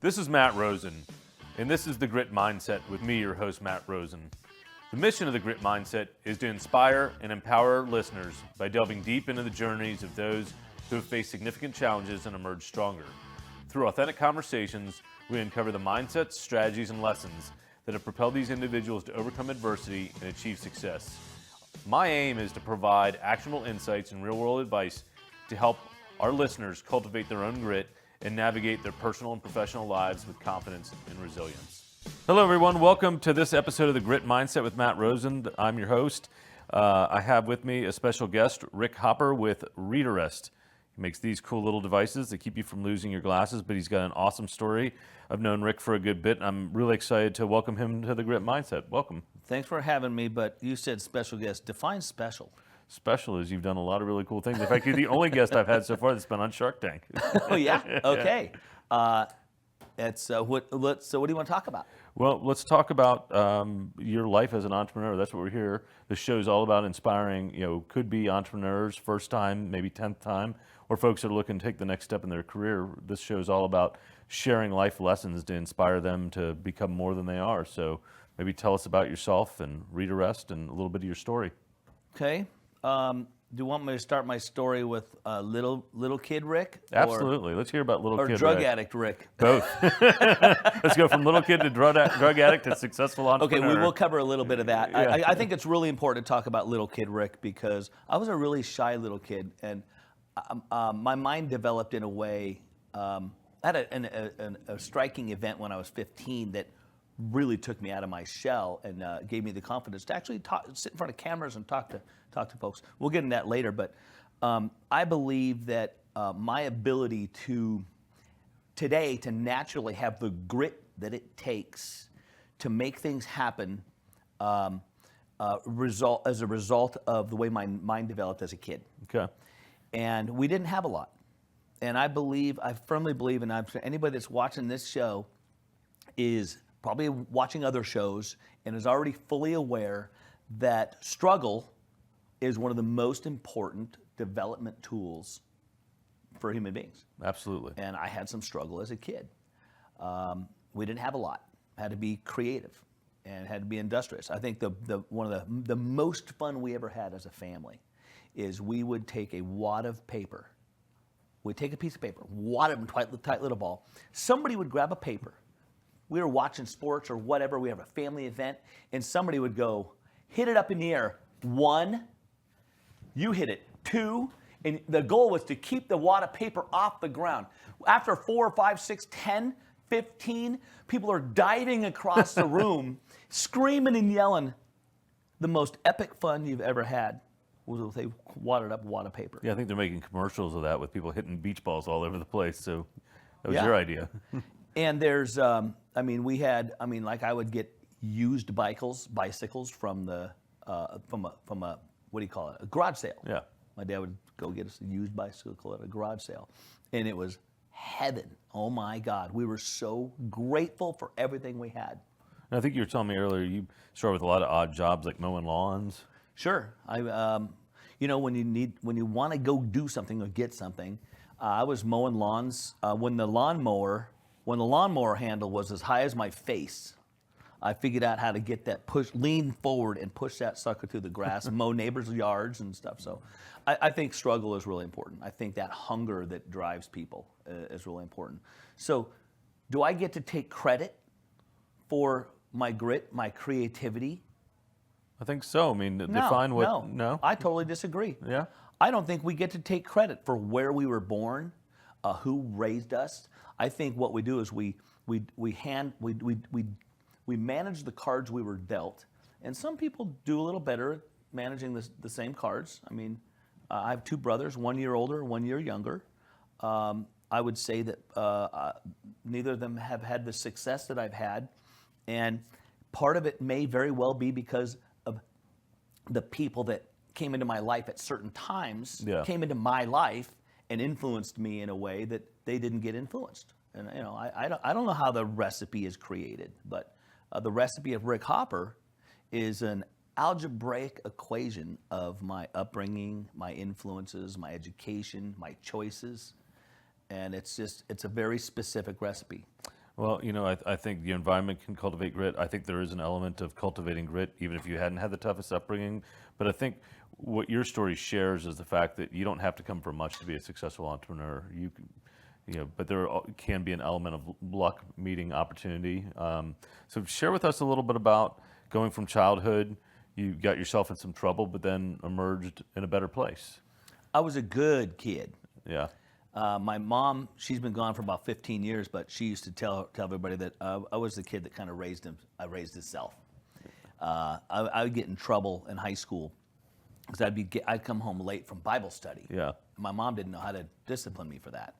This is Matt Rosen, and this is The Grit Mindset with me, your host, Matt Rosen. The mission of The Grit Mindset is to inspire and empower our listeners by delving deep into the journeys of those who have faced significant challenges and emerged stronger. Through authentic conversations, we uncover the mindsets, strategies, and lessons that have propelled these individuals to overcome adversity and achieve success. My aim is to provide actionable insights and real-world advice to help our listeners cultivate their own grit and navigate their personal and professional lives with confidence and resilience. Hello, everyone. Welcome to this episode of The Grit Mindset with Matt Rosen. I'm your host. I have with me a special guest, Rick Hopper with Readerest. He makes these cool little devices that keep you from losing your glasses, but he's got an awesome story. I've known Rick for a good bit. I'm really excited to welcome him to The Grit Mindset. Welcome. Thanks for having me, but you said special guest. Define special. Special is you've done a lot of really cool things. In fact, you're the only guest I've had so far that's been on Shark Tank. Oh, yeah? Okay. What do you want to talk about? Well, let's talk about your life as an entrepreneur. That's what we're here. This show is all about inspiring, could-be entrepreneurs, first time, maybe 10th time, or folks that are looking to take the next step in their career. This show is all about sharing life lessons to inspire them to become more than they are. So maybe tell us about yourself and Readerest and a little bit of your story. Okay. Do you want me to start my story with little kid Rick? Absolutely. Let's hear about little kid Rick. Or drug addict Rick? Both. Let's go from little kid to drug addict to successable entrepreneur. Okay, we will cover a little bit of that. Yeah. I think it's really important to talk about little kid Rick because I was a really shy little kid, and my mind developed in a way. I had a striking event when I was 15 that really took me out of my shell and gave me the confidence to actually sit in front of cameras and talk to folks. We'll get into that later, but I believe that my ability today to naturally have the grit that it takes to make things happen as a result of the way my mind developed as a kid. Okay. And we didn't have a lot. And I firmly believe, and anybody that's watching this show is probably watching other shows and is already fully aware that struggle is one of the most important development tools for human beings. Absolutely. And I had some struggle as a kid. We didn't have a lot. I had to be creative and had to be industrious. I think one of the most fun we ever had as a family is we would take a wad of paper. We'd take a piece of paper, wad it in a tight little ball. Somebody would grab a paper. We were watching sports or whatever. We have a family event, and somebody would go, hit it up in the air. 1, you hit it. 2, and the goal was to keep the wad of paper off the ground. After 4, 5, 6, 10, 15, people are diving across the room, screaming and yelling. The most epic fun you've ever had was with a wadded up wad of paper. Yeah, I think they're making commercials of that with people hitting beach balls all over the place. So that was your idea. And there's, I would get used bicycles from a what do you call it? A garage sale. Yeah. My dad would go get us a used bicycle at a garage sale, and it was heaven. Oh my God, we were so grateful for everything we had. And I think you were telling me earlier you started with a lot of odd jobs like mowing lawns. Sure, when you want to go do something or get something, I was mowing lawns when the lawnmower handle was as high as my face. I figured out how to get that lean forward and push that sucker through the grass, mow neighbors' yards and stuff. So I think struggle is really important. I think that hunger that drives people is really important. So do I get to take credit for my grit, my creativity? I think so. I mean, define what... No, I totally disagree. Yeah? I don't think we get to take credit for where we were born, who raised us. I think what we do is we manage the cards we were dealt, and some people do a little better at managing the same cards. I mean, I have 2 brothers, 1 year older, 1 year younger. I would say that neither of them have had the success that I've had, and part of it may very well be because of the people that came into my life at certain times, came into my life and influenced me in a way that they didn't get influenced. And I don't know how the recipe is created, but the recipe of Rick Hopper is an algebraic equation of my upbringing, my influences, my education, my choices, and it's a very specific recipe. Well, I think the environment can cultivate grit. I think there is an element of cultivating grit, even if you hadn't had the toughest upbringing. But I think what your story shares is the fact that you don't have to come from much to be a successful entrepreneur. But there can be an element of luck meeting opportunity. So share with us a little bit about going from childhood. You got yourself in some trouble, but then emerged in a better place. I was a good kid. Yeah. My mom, she's been gone for about 15 years, but she used to tell everybody that I was the kid that kind of raised him. I raised himself. I would get in trouble in high school because I'd come home late from Bible study. Yeah. My mom didn't know how to discipline me for that.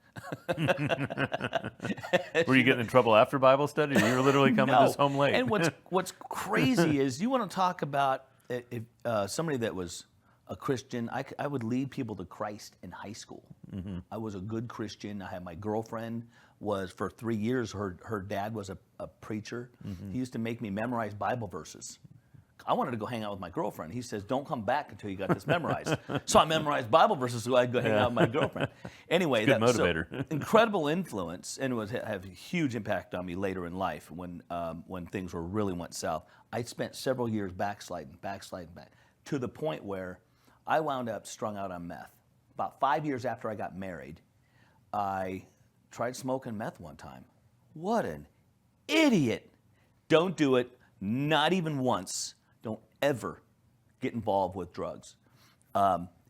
Were you getting in trouble after Bible study? Or you were literally coming just home late. And what's crazy is you want to talk about somebody that was a Christian. I would lead people to Christ in high school. Mm-hmm. I was a good Christian. I had my girlfriend was for 3 years. Her dad was a preacher. Mm-hmm. He used to make me memorize Bible verses. I wanted to go hang out with my girlfriend. He says, "Don't come back until you got this memorized." So I memorized Bible verses so I'd go hang out with my girlfriend. Anyway, good motivator. So, incredible influence, and have a huge impact on me later in life when things really went south. I spent several years backsliding back to the point where I wound up strung out on meth. About 5 years after I got married, I tried smoking meth one time. What an idiot! Don't do it, not even once. Don't ever get involved with drugs.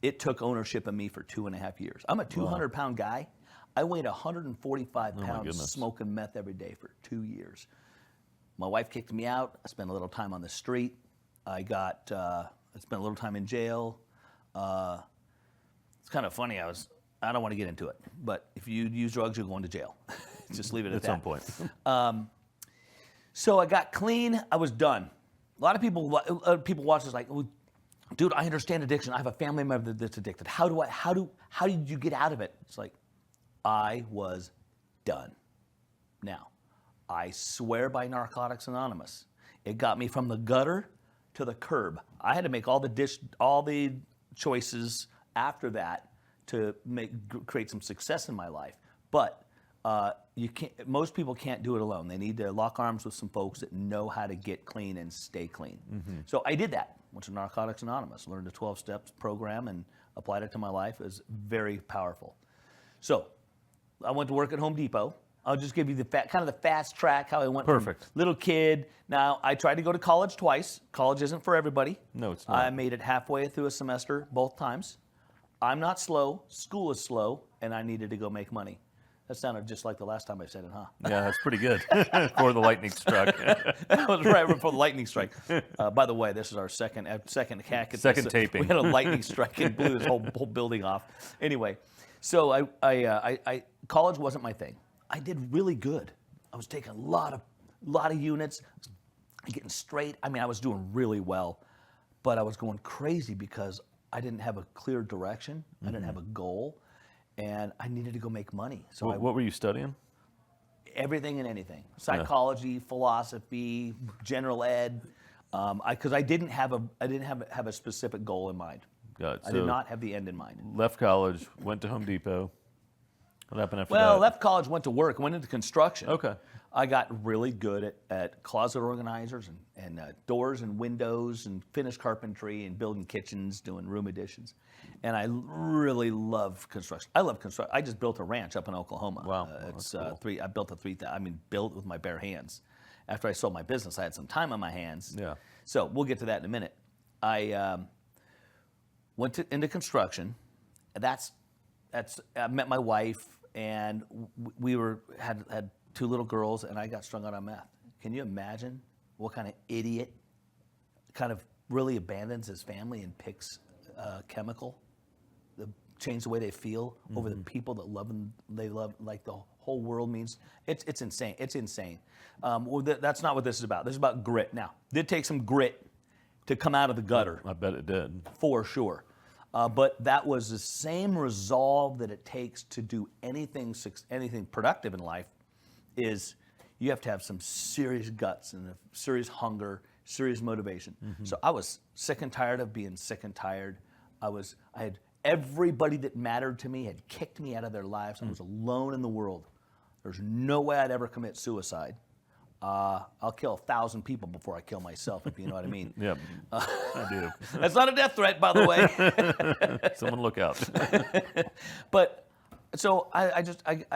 It took ownership of me for 2.5 years. I'm a 200-pound guy. I weighed 145 pounds smoking meth every day for 2 years. My wife kicked me out. I spent a little time on the street. I spent a little time in jail. It's kind of funny. I don't want to get into it, but if you use drugs, you're going to jail. Just leave it at that. At some point. So I got clean. I was done. A lot of people watch this like, oh, dude, I understand addiction. I have a family member that's addicted. How did you get out of it? It's like, I was done. Now, I swear by Narcotics Anonymous. It got me from the gutter to the curb. I had to make all the choices after that to create some success in my life. But most people can't do it alone. They need to lock arms with some folks that know how to get clean and stay clean. Mm-hmm. So I did that. Went to Narcotics Anonymous, learned a 12-step program, and applied it to my life. It was very powerful. So I went to work at Home Depot. I'll just give you the fast track how I went. Perfect. From little kid. Now, I tried to go to college twice. College isn't for everybody. No, it's not. I made it halfway through a semester both times. I'm not slow. School is slow, and I needed to go make money. That sounded just like the last time I said it, huh? Yeah, that's pretty good. Before the lightning struck. That was right before the lightning strike. By the way, this is our second hack. Second taping. We had a lightning strike and blew this whole building off. Anyway, so I college wasn't my thing. I did really good. I was taking a lot of units, getting straight. I mean, I was doing really well, but I was going crazy because I didn't have a clear direction. Mm-hmm. I didn't have a goal, and I needed to go make money. So what were you studying? Everything and anything: psychology, philosophy, general ed. Because I didn't have a specific goal in mind. I did not have the end in mind. Left college, went to Home Depot. What happened after that? Well, left college, went to work, went into construction. Okay. I got really good at closet organizers and doors and windows and finished carpentry and building kitchens, doing room additions. And I really love construction. I love construction. I just built a ranch up in Oklahoma. Wow. It's cool. I built built with my bare hands. After I sold my business, I had some time on my hands. Yeah. So we'll get to that in a minute. I went into construction. I met my wife, and we had 2 little girls, and I got strung out on meth. Can you imagine what kind of idiot kind of really abandons his family and picks chemical to change the way they feel over the people that love them? They love, like the whole world means. It's insane. It's insane. That's not what this is about. This is about grit. Now, it did take some grit to come out of the gutter. I bet it did. For sure. But that was the same resolve that it takes to do anything productive in life. Is you have to have some serious guts and a serious hunger, serious motivation. Mm-hmm. So I was sick and tired of being sick and tired. I had everybody that mattered to me had kicked me out of their lives. I was alone in the world. There's no way I'd ever commit suicide. I'll kill 1,000 people before I kill myself, if you know what I mean. Yeah, I do. That's not a death threat, by the way. Someone look out. But so I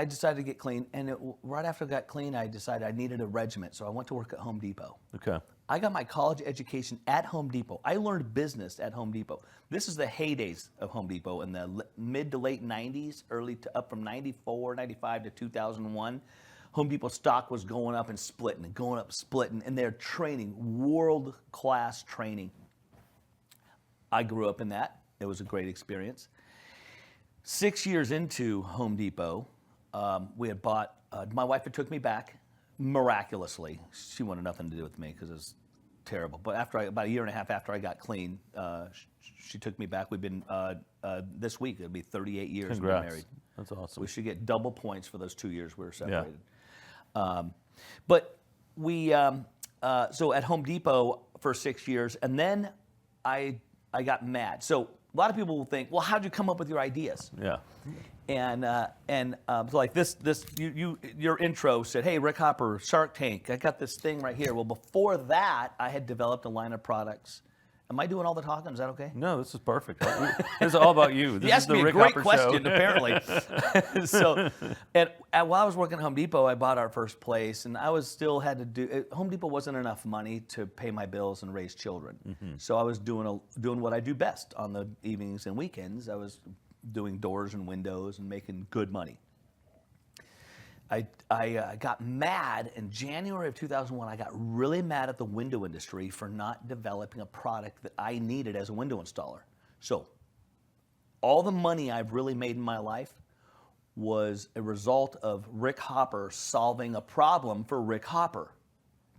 decided to get clean, and right after I got clean, I decided I needed a regiment, so I went to work at Home Depot. Okay. I got my college education at Home Depot. I learned business at Home Depot. This is the heydays of Home Depot in the mid to late 90s, up from 94, 95 to 2001. Home Depot stock was going up and splitting, and they're training, world-class training. I grew up in that. It was a great experience. 6 years into Home Depot, we had bought, my wife had took me back miraculously. She wanted nothing to do with me because it was terrible. But about a year and a half after I got clean, she took me back. We've been, this week, it'll be 38 years we've been married. That's awesome. We should get double points for those 2 years we were separated. Yeah. But we, so at Home Depot for 6 years, and then I got mad. So a lot of people will think, well, how'd you come up with your ideas? Yeah. And so like your intro said, hey, Rick Hopper, Shark Tank, I got this thing right here. Well, before that, I had developed a line of products. Am I doing all the talking? Is that okay? No, this is perfect. This is all about you. This You asked is the me a Rick great Hopper question, show. apparently. So, while I was working at Home Depot, I bought our first place, and I still had to do. Home Depot wasn't enough money to pay my bills and raise children. Mm-hmm. So I was doing what I do best on the evenings and weekends. I was doing doors and windows and making good money. I got mad in January of 2001. I got really mad at the window industry for not developing a product that I needed as a window installer. So all the money I've really made in my life was a result of Rick Hopper solving a problem for Rick Hopper.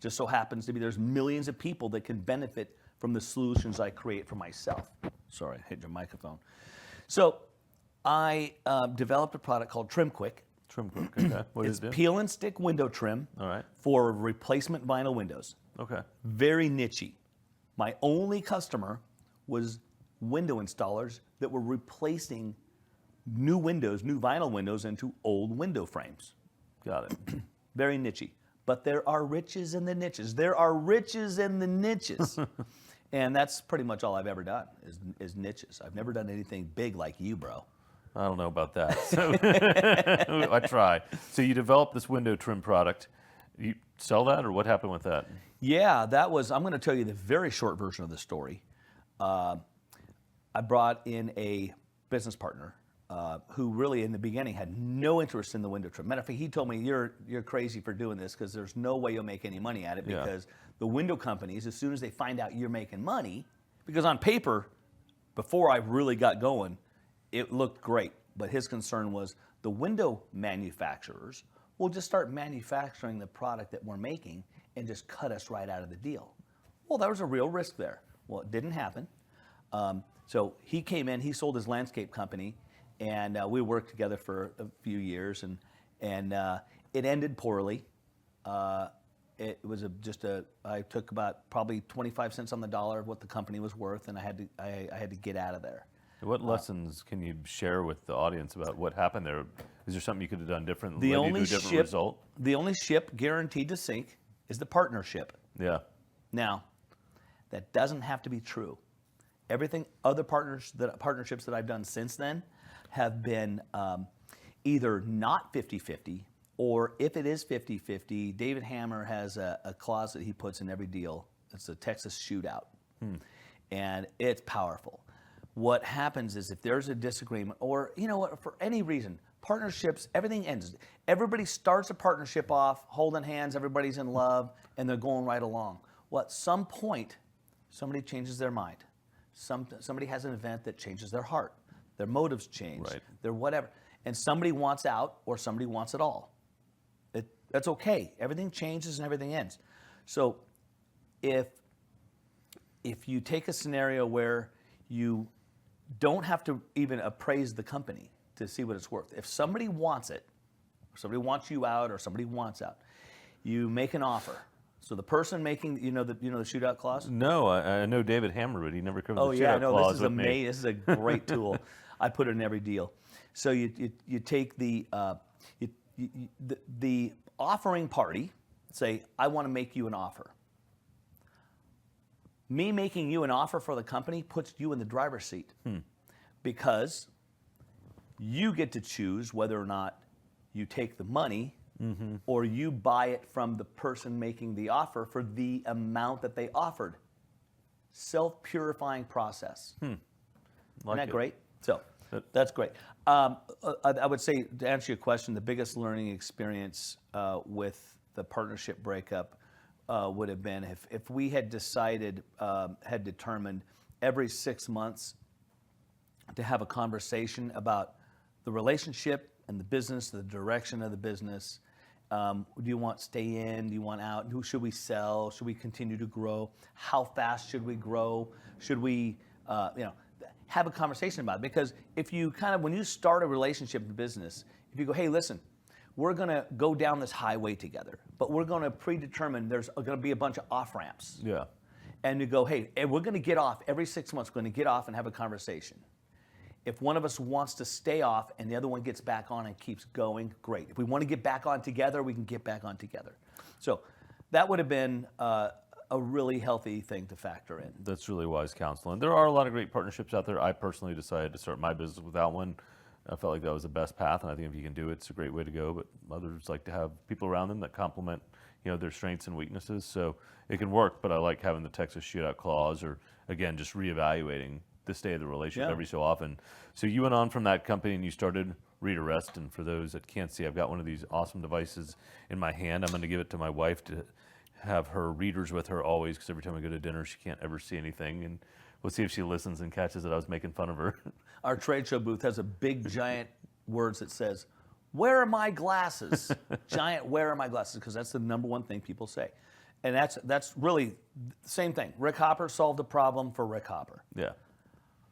Just so happens to be there's millions of people that can benefit from the solutions I create for myself. Sorry, I hit your microphone. So I developed a product called Trim Quick. Trim Quick, okay. What It's does it do? peel and stick window trim All right. for replacement vinyl windows. Okay. Very nichey. My only customer was window installers that were replacing new windows, new vinyl windows into old window frames. Got it. Very nichey. But there are riches in the niches. There are riches in the niches. And that's pretty much all I've ever done is niches. I've never done anything big like you, bro. I don't know about that. So I try. So you developed this window trim product. You sell that, or what happened with that? Yeah, I'm going to tell you the very short version of the story. I brought in a business partner who really in the beginning had no interest in the window trim. Matter of fact, he told me, you're crazy for doing this because there's no way you'll make any money at it because the window companies, as soon as they find out you're making money, because on paper, before I really got going, it looked great. But his concern was the window manufacturers will just start manufacturing the product that we're making and just cut us right out of the deal. Well, there was a real risk there. Well, it didn't happen. So he came in, he sold his landscape company, and we worked together for a few years, and it ended poorly. It was I took about probably 25 cents on the dollar of what the company was worth, and I had to get out of there. What lessons can you share with the audience about what happened there? Is there something you could have done differently? The only ship guaranteed to sink is the partnership. Yeah. Now, that doesn't have to be true. Everything other partnerships that I've done since then have been either not 50-50, or if it is 50-50, David Hammer has a clause that he puts in every deal. It's a Texas shootout, and it's powerful. What happens is if there's a disagreement, or you know what, for any reason, partnerships, everything ends. Everybody starts a partnership off holding hands, everybody's in love, and they're going right along. Well, at some point, somebody changes their mind. Somebody has an event that changes their heart. Their motives change. Right. Their whatever. And somebody wants out, or somebody wants it all. That's okay. Everything changes and everything ends. So if you take a scenario where you don't have to even appraise the company to see what it's worth. If somebody wants it, or somebody wants you out, or somebody wants out, you make an offer. So the person making, you know the shootout clause? No, I know David Hammer, but he never covered the shootout yeah, no, clause this is with me. amazing. This is a great tool. I put it in every deal. So you take the the offering party say, I want to make you an offer. Me making you an offer for the company puts you in the driver's seat because you get to choose whether or not you take the money or you buy it from the person making the offer for the amount that they offered. Self-purifying process. Isn't that great? So that's great. I would say, to answer your question, the biggest learning experience with the partnership breakup would have been if we had determined every 6 months to have a conversation about the relationship and the business, the direction of the business. Do you want stay in? Do you want out? Who should we sell? Should we continue to grow? How fast should we grow? Should we, have a conversation about it? Because if you when you start a relationship in business, if you go, hey, listen, we're going to go down this highway together, but we're going to predetermine there's going to be a bunch of off ramps. Yeah. And you go, hey, we're going to get off every 6 months. We're going to get off and have a conversation. If one of us wants to stay off and the other one gets back on and keeps going, great. If we want to get back on together, we can get back on together. So that would have been a really healthy thing to factor in. That's really wise counsel. And there are a lot of great partnerships out there. I personally decided to start my business without one. I felt like that was the best path, and I think if you can do it, it's a great way to go. But others like to have people around them that complement, their strengths and weaknesses. So it can work, but I like having the Texas shootout clause, or again, just reevaluating the state of the relationship every so often. So you went on from that company and you started Readerest. And for those that can't see, I've got one of these awesome devices in my hand. I'm going to give it to my wife to have her readers with her always, because every time I go to dinner, she can't ever see anything. And we'll see if she listens and catches that I was making fun of her. Our trade show booth has a big, giant words that says, "Where are my glasses?" Giant, "Where are my glasses?" Because that's the number one thing people say. And that's really the same thing. Rick Hopper solved a problem for Rick Hopper. Yeah.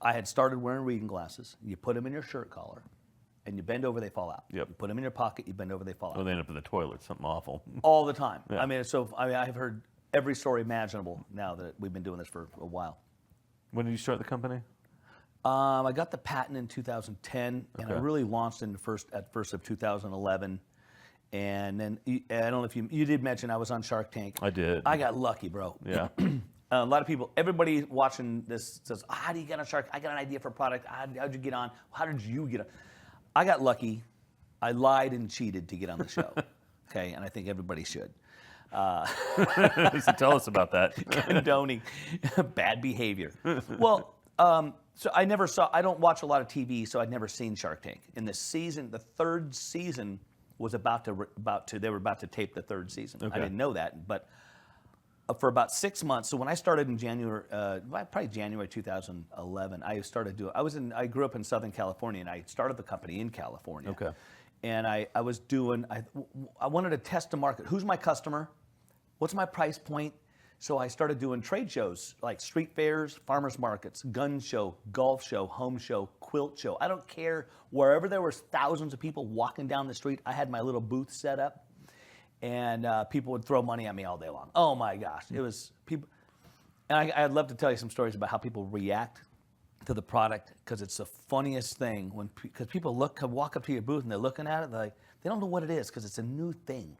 I had started wearing reading glasses. You put them in your shirt collar, and you bend over, they fall out. Yep. You put them in your pocket, you bend over, they fall out. Or they end up in the toilet, something awful. All the time. Yeah. I've heard every story imaginable now that we've been doing this for a while. When did you start the company? I got the patent in 2010, and I really launched in at first of 2011. And then, I don't know if you did mention I was on Shark Tank. I did. I got lucky, bro. Yeah. A lot of people, everybody watching this says, how do you get on Shark? I got an idea for a product. How'd you get on? How did you get on? I got lucky. I lied and cheated to get on the show. Okay, and I think everybody should. So tell us about that. Condoning bad behavior. Well, so I don't watch a lot of TV, so I'd never seen Shark Tank. In the third season was they were about to tape the third season. Okay. I didn't know that, but for about 6 months. So when I started in probably January 2011, I grew up in Southern California, and I started the company in California. Okay. And I wanted to test the market. Who's my customer? What's my price point? So I started doing trade shows like street fairs, farmers markets, gun show, golf show, home show, quilt show. I don't care. Wherever there was thousands of people walking down the street, I had my little booth set up, and people would throw money at me all day long. Oh my gosh, it was people. And I'd love to tell you some stories about how people react to the product, because it's the funniest thing because people walk up to your booth and they're looking at it, they don't know what it is because it's a new thing.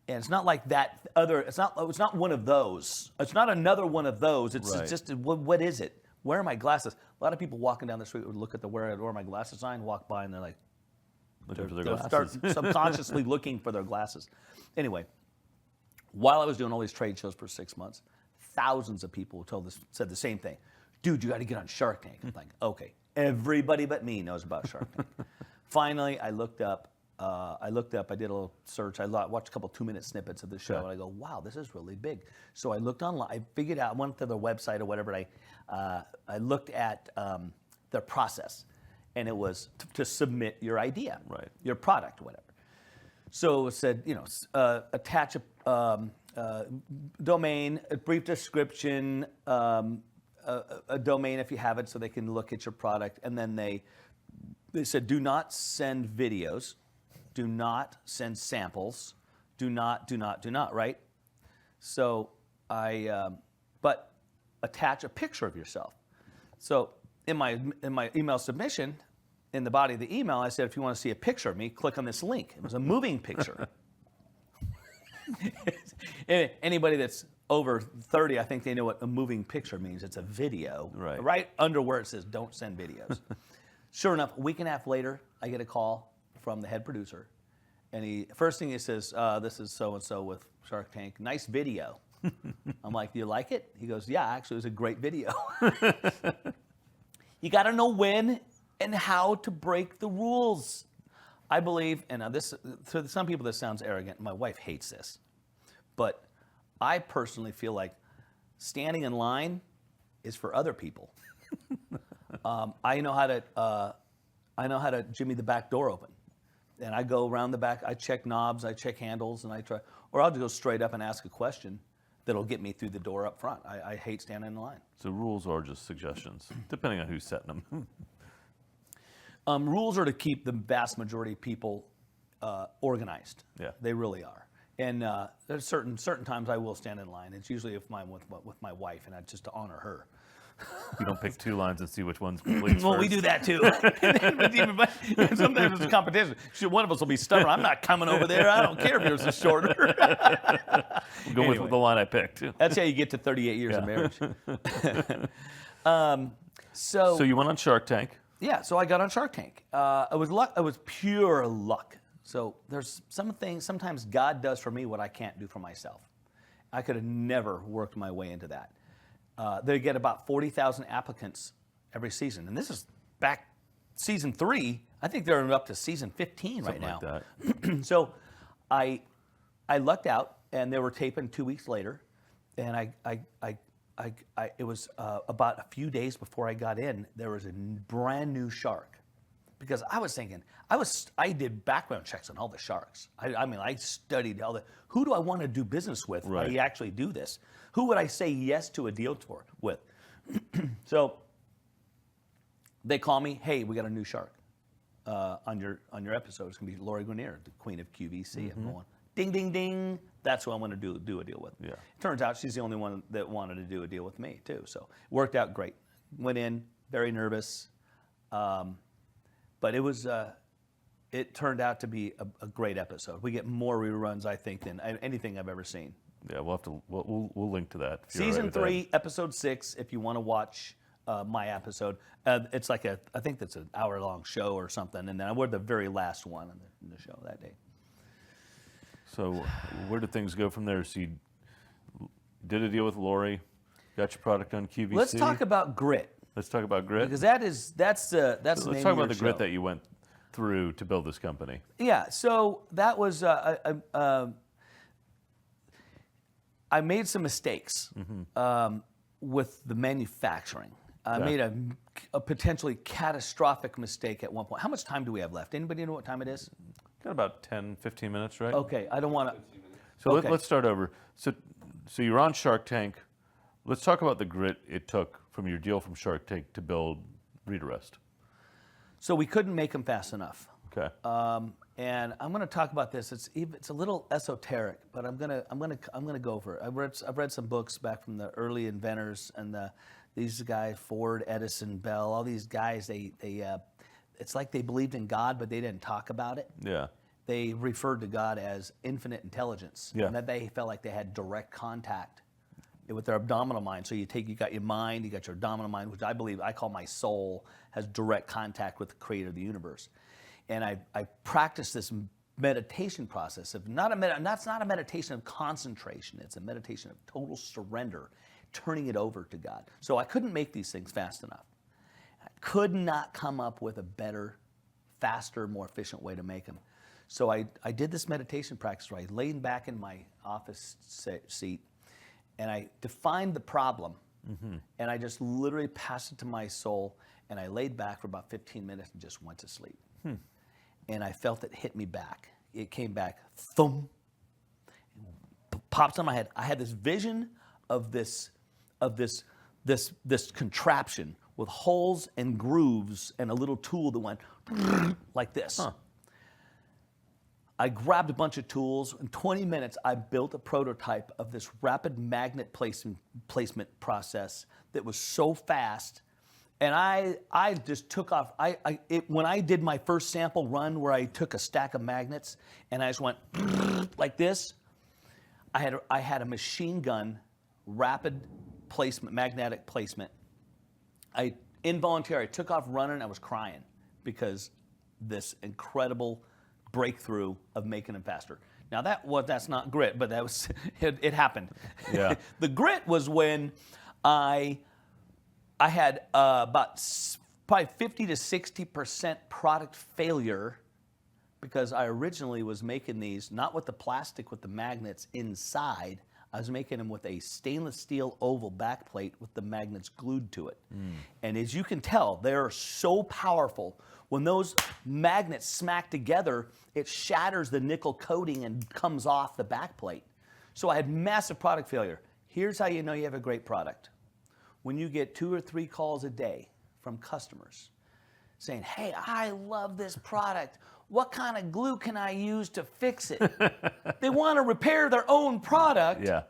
And it's not like that other, it's not one of those. It's not another one of those. It's just, what is it? Where are my glasses? A lot of people walking down the street would look at the where are my glasses sign, walk by, and they're like, Looking for their they'll glasses. start subconsciously looking for their glasses. Anyway, while I was doing all these trade shows for 6 months, thousands of people said the same thing. Dude, you got to get on Shark Tank. I'm like, okay, everybody but me knows about Shark Tank. Finally, I looked up, I did a little search. I watched a couple 2-minute snippets of the show, and I go, wow, this is really big. So I looked online. I figured out, I went to their website or whatever, and I looked at their process, and it was to submit your idea, your product, whatever. So it said, attach a domain, a brief description, a domain if you have it, so they can look at your product. And then they said, do not send videos, do not send samples, do not, right? So but attach a picture of yourself. So in my email submission, in the body of the email, I said, if you want to see a picture of me, click on this link. It was a moving picture. Anybody that's over 30, I think they know what a moving picture means. It's a video. Right under where it says, don't send videos. Sure enough, a week and a half later, I get a call from the head producer. And first thing he says, this is so-and-so with Shark Tank. Nice video. I'm like, do you like it? He goes, yeah, actually, it was a great video. You got to know when and how to break the rules. I believe, and this, to some people this sounds arrogant, my wife hates this, but I personally feel like standing in line is for other people. I know how to jimmy the back door open. And I go around the back, I check knobs, I check handles, and or I'll just go straight up and ask a question that'll get me through the door up front. I hate standing in line. So rules are just suggestions, depending on who's setting them. Rules are to keep the vast majority of people organized. Yeah. They really are. And there's certain times I will stand in line. It's usually if I'm with my wife, and just to honor her. You don't pick two lines and see which one's completes Well, first. we do that too. Sometimes it's a competition. One of us will be stubborn. I'm not coming over there. I don't care if yours is shorter. We'll go with the line I picked. That's how you get to 38 years of marriage. So you went on Shark Tank. Yeah, so I got on Shark Tank. It was luck. It was pure luck. So there's some things sometimes God does for me what I can't do for myself. I could have never worked my way into that. They get about 40,000 applicants every season, and this is back season 3. I think they're up to season 15 right now. Like that. So I lucked out, and they were taping 2 weeks later, and it was about a few days before I got in. There was a brand new shark, because I was thinking I did background checks on all the sharks. I studied who do I want to do business with? Right. I actually do this. Who would I say yes to a deal with? So they call me, hey, we got a new shark on your episode. It's gonna be Lori Guinier, the queen of QVC. I'm going, ding, ding, ding. That's who I want to do a deal with. Yeah. Turns out she's the only one that wanted to do a deal with me too. So it worked out great. Went in very nervous, but it turned out to be a great episode. We get more reruns, I think, than anything I've ever seen. Yeah, we'll link to that. Season 3, episode 6. If you want to watch my episode, it's like I think that's an hour-long show or something, and then we're the very last one in the show that day. So where did things go from there? So you did a deal with Lori, got your product on QVC. Let's talk about grit. Let's talk about grit. Because that's the Let's name talk of about your the show. grit that you went through to build this company. Yeah, so that was I made some mistakes with the manufacturing. I made a potentially catastrophic mistake at one point. How much time do we have left? Anybody know what time it is? Got about 10, 15 minutes, right? Okay, I don't want to. So okay. let's start over. So you're on Shark Tank. Let's talk about the grit it took from your deal from Shark Tank to build Readerest. So we couldn't make them fast enough. Okay. And I'm going to talk about this. It's a little esoteric, but I'm gonna go for it. I've read some books back from the early inventors and these guys, Ford, Edison, Bell, all these guys. It's like they believed in God, but they didn't talk about it. Yeah. They referred to God as infinite intelligence, and that they felt like they had direct contact with their abdominal mind. So you got your mind, you got your abdominal mind, which I call my soul, has direct contact with the creator of the universe. And I practiced this meditation process of that's not a meditation of concentration. It's a meditation of total surrender, turning it over to God. So I couldn't make these things fast enough. I could not come up with a better, faster, more efficient way to make them. So I did this meditation practice where I laid back in my office seat and I defined the problem, and I just literally passed it to my soul, and I laid back for about 15 minutes and just went to sleep. And I felt it hit me back. It came back, thump, pops on my head. I had this vision of this contraption with holes and grooves and a little tool that went like this. I grabbed a bunch of tools. In 20 minutes, I built a prototype of this rapid magnet placement process that was so fast And I just took off. When I did my first sample run where I took a stack of magnets and I just went like this, I had a machine gun, rapid placement, magnetic placement. I involuntarily took off running. I was crying because this incredible breakthrough of making them faster. Now that's not grit, but that was it happened. Yeah. The grit was when I had about probably 50 to 60% product failure because I originally was making these not with the plastic with the magnets inside. I was making them with a stainless steel oval backplate with the magnets glued to it. And as you can tell, they're so powerful. When those magnets smack together, it shatters the nickel coating and comes off the backplate. So I had massive product failure. Here's how you know you have a great product. When you get 2 or 3 calls a day from customers saying, hey, I love this product. What kind of glue can I use to fix it? They want to repair their own product. Yeah.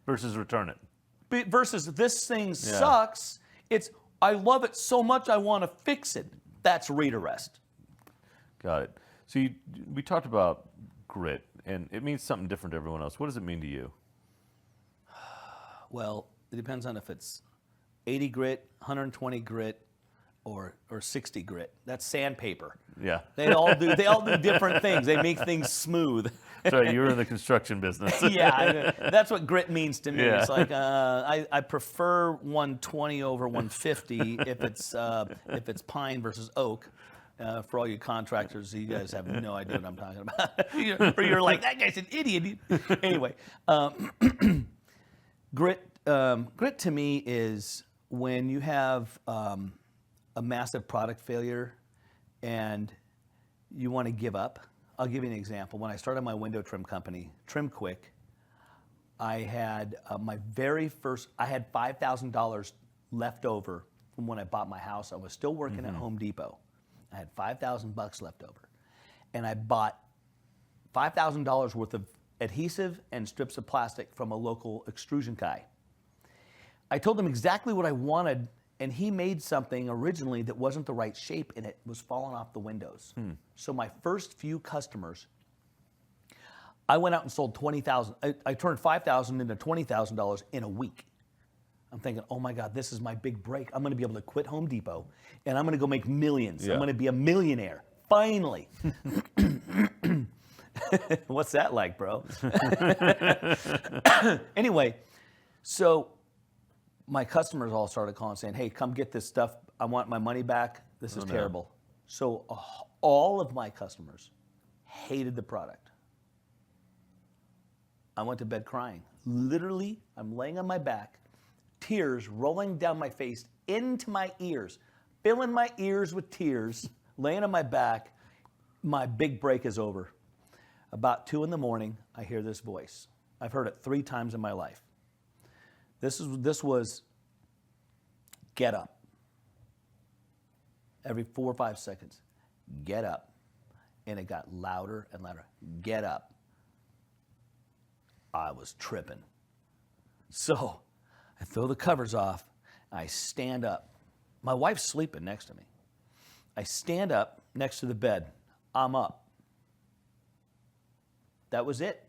Versus return it. Versus this thing sucks. It's, I love it so much I want to fix it. That's Readerest. Got it. So we talked about grit, and it means something different to everyone else. What does it mean to you? Well, it depends on if it's 80 grit, 120 grit, or 60 grit. That's sandpaper. Yeah. They all do different things. They make things smooth. So you're in the construction business. Yeah, that's what grit means to me. Yeah. It's like I prefer 120 over 150 if it's pine versus oak. For all you contractors, you guys have no idea what I'm talking about. Or you're like, that guy's an idiot. Anyway, grit to me is when you have a massive product failure and you want to give up. I'll give you an example. When I started my window trim company, Trim Quick, I had my very first, I had $5,000 left over from when I bought my house. I was still working at Home Depot. I had $5,000 left over. And I bought $5,000 worth of adhesive and strips of plastic from a local extrusion guy. I told him exactly what I wanted, and he made something originally that wasn't the right shape, and it was falling off the windows. So my first few customers, I went out and sold $20,000. I turned $5,000 into $20,000 in a week. I'm thinking, oh my God, this is my big break. I'm going to be able to quit Home Depot, and I'm going to go make millions. Yeah. I'm going to be a millionaire, finally. What's that like, bro? Anyway, so my customers all started calling saying, hey, come get this stuff. I want my money back. This is terrible. So all of my customers hated the product. I went to bed crying. Literally, I'm laying on my back, tears rolling down my face into my ears, filling my ears with tears, laying on my back. My big break is over. About 2 a.m, I hear this voice. I've heard it 3 times in my life. This was, get up. Every 4 or 5 seconds, get up. And it got louder and louder. Get up. I was tripping. So I throw the covers off. I stand up. My wife's sleeping next to me. I stand up next to the bed. I'm up. That was it.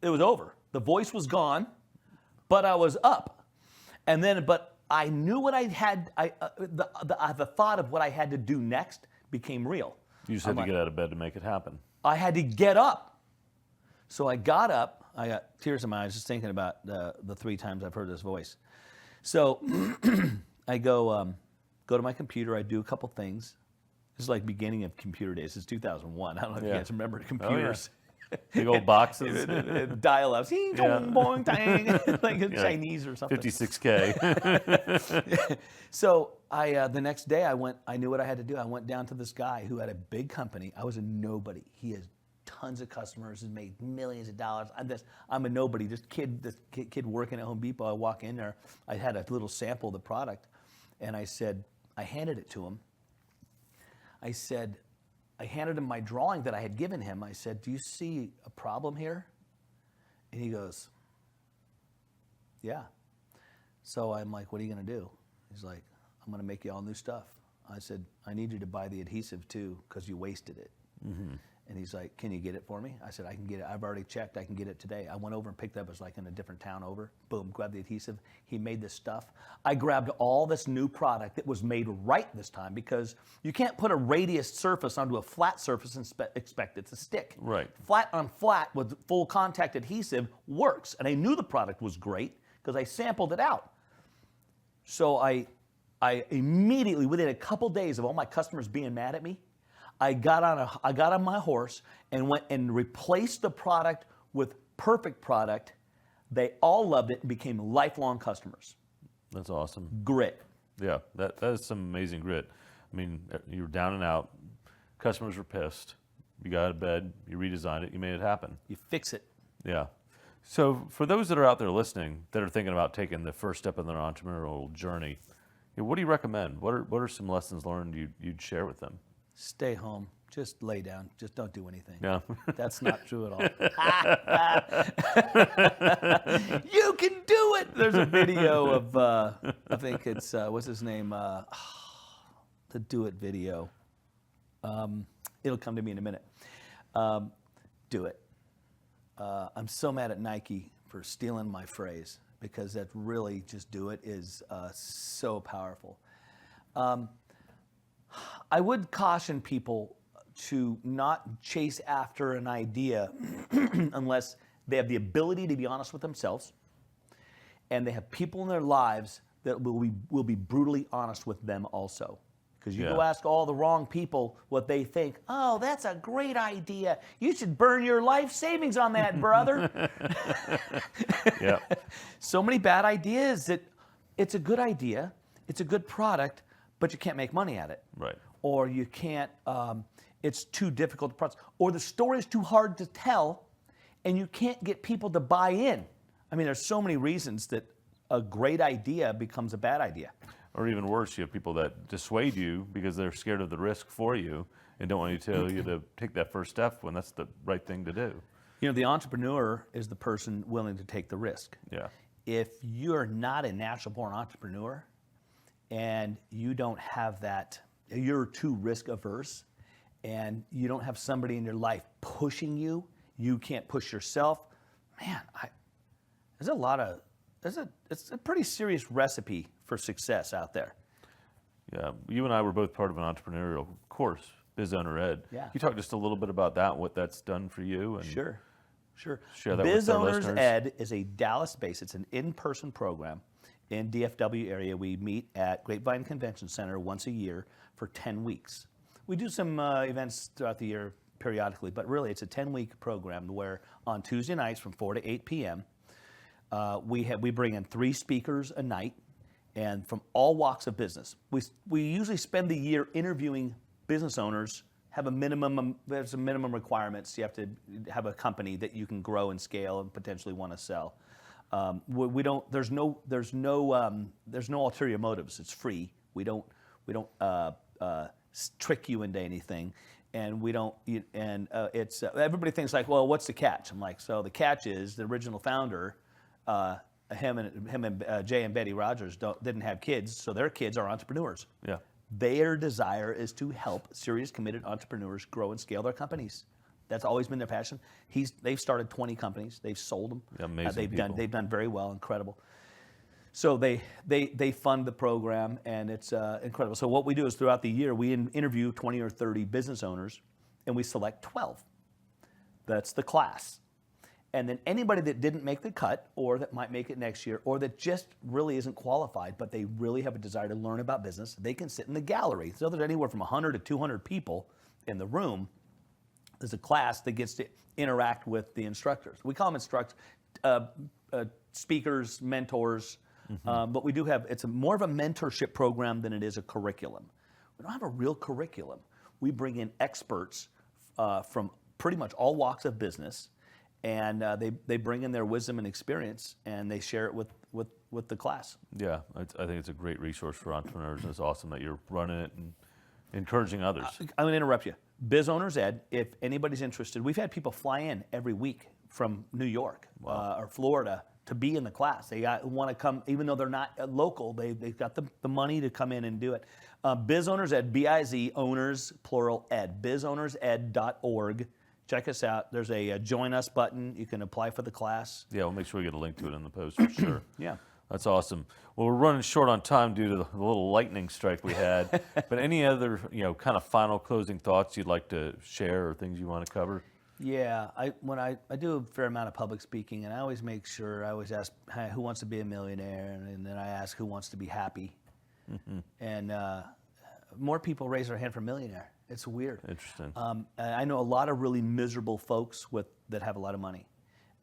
It was over. The voice was gone, but I was up. And then, but I knew what I had, the thought of what I had to do next became real. You just had to get out of bed to make it happen. I had to get up. So I got up. I got tears in my eyes just thinking about the 3 times I've heard this voice. So I go to my computer. I do a couple things. This is like beginning of computer days. It's 2001. I don't know if you guys remember computers. Oh, yeah. Big old boxes. Dial-ups. Like Chinese or something. 56K. So the next day I knew what I had to do. I went down to this guy who had a big company. I was a nobody. He has tons of customers, has made millions of dollars. I'm a nobody. This kid working at Home Depot. I walk in there. I had a little sample of the product, and I handed it to him. I handed him my drawing that I had given him. I said, do you see a problem here? And he goes, yeah. So I'm like, what are you going to do? He's like, I'm going to make you all new stuff. I said, I need you to buy the adhesive too, because you wasted it. And he's like, can you get it for me? I said, I can get it. I've already checked. I can get it today. I went over and picked it up. It was like in a different town over. Boom, grabbed the adhesive. He made this stuff. I grabbed all this new product that was made right this time, because you can't put a radius surface onto a flat surface and expect it to stick. Right. Flat on flat with full contact adhesive works. And I knew the product was great because I sampled it out. So I immediately, within a couple days of all my customers being mad at me, I got on my horse and went and replaced the product with perfect product. They all loved it and became lifelong customers. That's awesome. Grit. Yeah, that is some amazing grit. I mean, you were down and out. Customers were pissed. You got out of bed. You redesigned it. You made it happen. You fix it. Yeah. So for those that are out there listening that are thinking about taking the first step in their entrepreneurial journey, what do you recommend? What are some lessons learned you'd share with them? Stay home. Just lay down. Just don't do anything. Yeah. That's not true at all. You can do it. There's a video of, I think it's, what's his name? The Do It video. It'll come to me in a minute. Do it. I'm so mad at Nike for stealing my phrase, because that really, just do it, is so powerful. I would caution people to not chase after an idea unless they have the ability to be honest with themselves, and they have people in their lives that will be brutally honest with them also. Because you go ask all the wrong people what they think. Oh, that's a great idea. You should burn your life savings on that, brother. Yeah. So many bad ideas that it's a good idea, it's a good product, but you can't make money at it. Right. Or you can't, it's too difficult to process. Or the story's too hard to tell, and you can't get people to buy in. I mean, there's so many reasons that a great idea becomes a bad idea. Or even worse, you have people that dissuade you because they're scared of the risk for you and don't want you to tell you to take that first step when that's the right thing to do. You know, the entrepreneur is the person willing to take the risk. Yeah. If you're not a natural-born entrepreneur and you don't have that, you're too risk-averse, and you don't have somebody in your life pushing you, you can't push yourself, man, it's a pretty serious recipe for success out there. Yeah, you and I were both part of an entrepreneurial course, Biz Owner Ed. Yeah. You talk just a little bit about that, what that's done for you? And Sure. Share that Biz with our Owners listeners. Ed is a Dallas-based, it's an in-person program in DFW area. We meet at Grapevine Convention Center once a year for 10 weeks. We do some events throughout the year periodically, but really it's a 10-week program where on Tuesday nights from 4 to 8 p.m., we bring in 3 speakers a night, and from all walks of business. We usually spend the year interviewing business owners. There's some minimum requirements. You have to have a company that you can grow and scale and potentially want to sell. There's no ulterior motives. It's free. We don't trick you into anything, and we don't. It's everybody thinks like, well, what's the catch? I'm like, so the catch is the original founder. Him and Jay and Betty Rogers didn't have kids, so their kids are entrepreneurs. Yeah. Their desire is to help serious, committed entrepreneurs grow and scale their companies. That's always been their passion. They've started 20 companies. They've sold them. Amazing people. They've done very well, incredible. So they fund the program, and it's incredible. So what we do is throughout the year, we interview 20 or 30 business owners, and we select 12. That's the class. And then anybody that didn't make the cut, or that might make it next year, or that just really isn't qualified, but they really have a desire to learn about business, they can sit in the gallery. So there's anywhere from 100 to 200 people in the room. There's a class that gets to interact with the instructors. We call them speakers, mentors, but we do have, it's more of a mentorship program than it is a curriculum. We don't have a real curriculum. We bring in experts from pretty much all walks of business, and they bring in their wisdom and experience, and they share it with the class. Yeah, I think it's a great resource for entrepreneurs, and it's awesome that you're running it and encouraging others. I'm going to interrupt you. Biz Owners Ed, if anybody's interested, we've had people fly in every week from New York or Florida to be in the class. They want to come, even though they're not local, they've got the money to come in and do it. Biz Owners Ed, B-I-Z, owners, plural, ed, bizownersed.org. Check us out. There's a join us button. You can apply for the class. Yeah, we'll make sure we get a link to it in the post for sure. Yeah. That's awesome. Well, we're running short on time due to the little lightning strike we had. But any other, kind of final closing thoughts you'd like to share or things you want to cover? Yeah, when I do a fair amount of public speaking, and I always make sure, I always ask, hey, who wants to be a millionaire? And then I ask, who wants to be happy? Mm-hmm. And more people raise their hand for millionaire. It's weird. Interesting. I know a lot of really miserable folks that have a lot of money.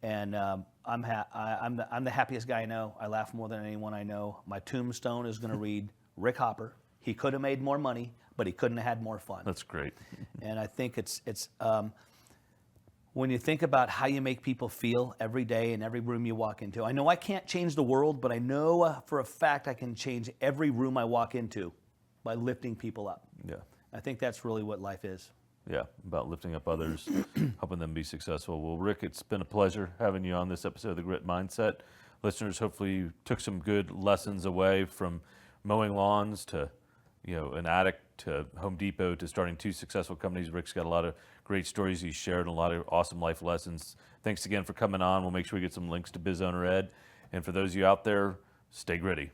And I'm the happiest guy I know. I laugh more than anyone I know. My tombstone is going to read, Rick Hopper. He could have made more money, but he couldn't have had more fun. That's great. And I think it's when you think about how you make people feel every day in every room you walk into. I know I can't change the world, but I know for a fact I can change every room I walk into by lifting people up. Yeah. I think that's really what life is. Yeah, about lifting up others, helping them be successful. Well, Rick, it's been a pleasure having you on this episode of The Grit Mindset. Listeners, hopefully you took some good lessons away from mowing lawns to, an addict to Home Depot to starting 2 successful companies. Rick's got a lot of great stories he's shared and a lot of awesome life lessons. Thanks again for coming on. We'll make sure we get some links to Biz Owner Ed. And for those of you out there, stay gritty.